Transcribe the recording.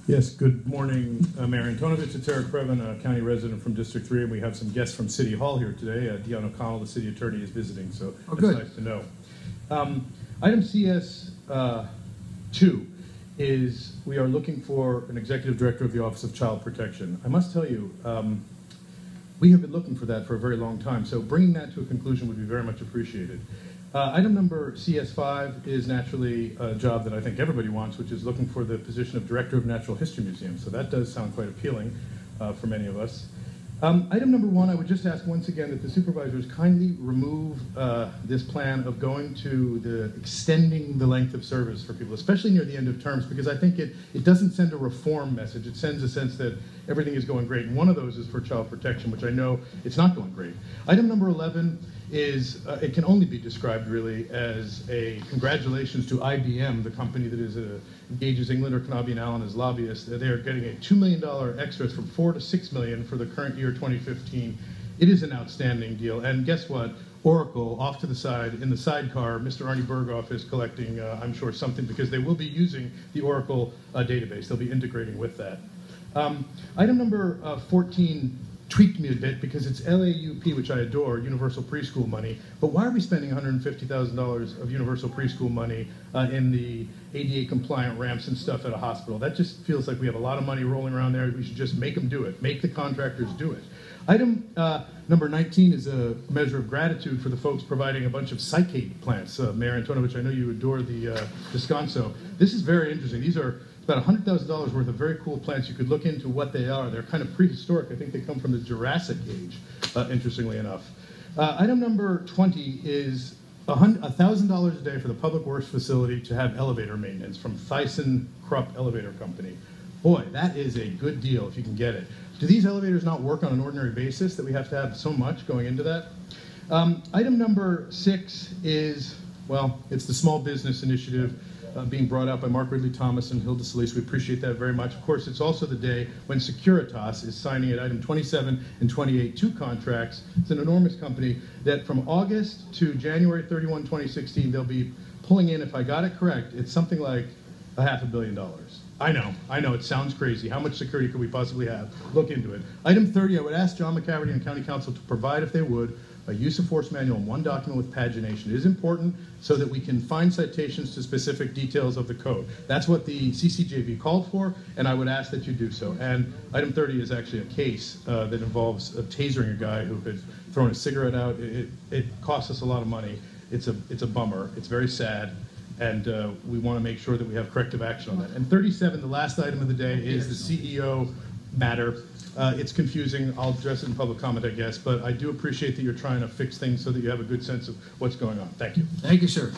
Yes, good morning, Mayor Antonovich. It's Eric Previn, a county resident from District 3, and we have some guests from City Hall here today. Dion O'Connell, the city attorney, is visiting, so that's nice to know. Item CS2 is we are looking for an executive director of the Office of Child Protection. I must tell you, we have been looking for that for a very long time, so bringing that to a conclusion would be very much appreciated. Item number CS5 is naturally a job that I think everybody wants, which is looking for the position of Director of Natural History Museum. So that does sound quite appealing for many of us. Item number 1, I would just ask once again that the supervisors kindly remove this plan of going to the extending the length of service for people, especially near the end of terms, because I think it doesn't send a reform message. It sends a sense that everything is going great. And one of those is for child protection, which I know it's not going great. Item number 11 is, it can only be described really as a congratulations to IBM, the company that engages England or Knabe and Allen as lobbyists. They are getting a $2 million extras from $4 to $6 million for the current year 2015. It is an outstanding deal. And guess what? Oracle, off to the side, in the sidecar, Mr. Arnie Berghoff is collecting, I'm sure, something, because they will be using the Oracle database. They'll be integrating with that. Item number 14 tweaked me a bit because it's LAUP, which I adore, universal preschool money. But why are we spending $150,000 of universal preschool money in the ADA compliant ramps and stuff at a hospital? That just feels like we have a lot of money rolling around there. We should just make them do it. Make the contractors do it. Item number 19 is a measure of gratitude for the folks providing a bunch of cycade plants. Mayor Antonovich, I know you adore the descanso. This is very interesting. These are about $100,000 worth of very cool plants. You could look into what they are. They're kind of prehistoric. I think they come from the Jurassic age, interestingly enough. Item number 20 is $1,000 a day for the Public Works facility to have elevator maintenance from ThyssenKrupp Elevator Company. Boy, that is a good deal if you can get it. Do these elevators not work on an ordinary basis that we have to have so much going into that? Item number 6 is, well, it's the small business initiative being brought out by Mark Ridley Thomas and Hilda Solis. We appreciate that very much. Of course, it's also the day when Securitas is signing at item 27 and 28 2 contracts. It's an enormous company that from August to January 31, 2016, they'll be pulling in, if I got it correct, it's something like $500 million. I know, it sounds crazy. How much security could we possibly have? Look into it. Item 30, I would ask John McCaverty and County Council to provide, if they would, a use of force manual in one document with pagination. It is important so that we can find citations to specific details of the code. That's what the CCJV called for, and I would ask that you do so. And item 30 is actually a case that involves tasering a guy who had thrown a cigarette out. It costs us a lot of money. It's a bummer. It's very sad. And we want to make sure that we have corrective action on that. And 37, the last item of the day, is the CEO matter. It's confusing. I'll address it in public comment, I guess, but I do appreciate that you're trying to fix things so that you have a good sense of what's going on. Thank you. Thank you, sir.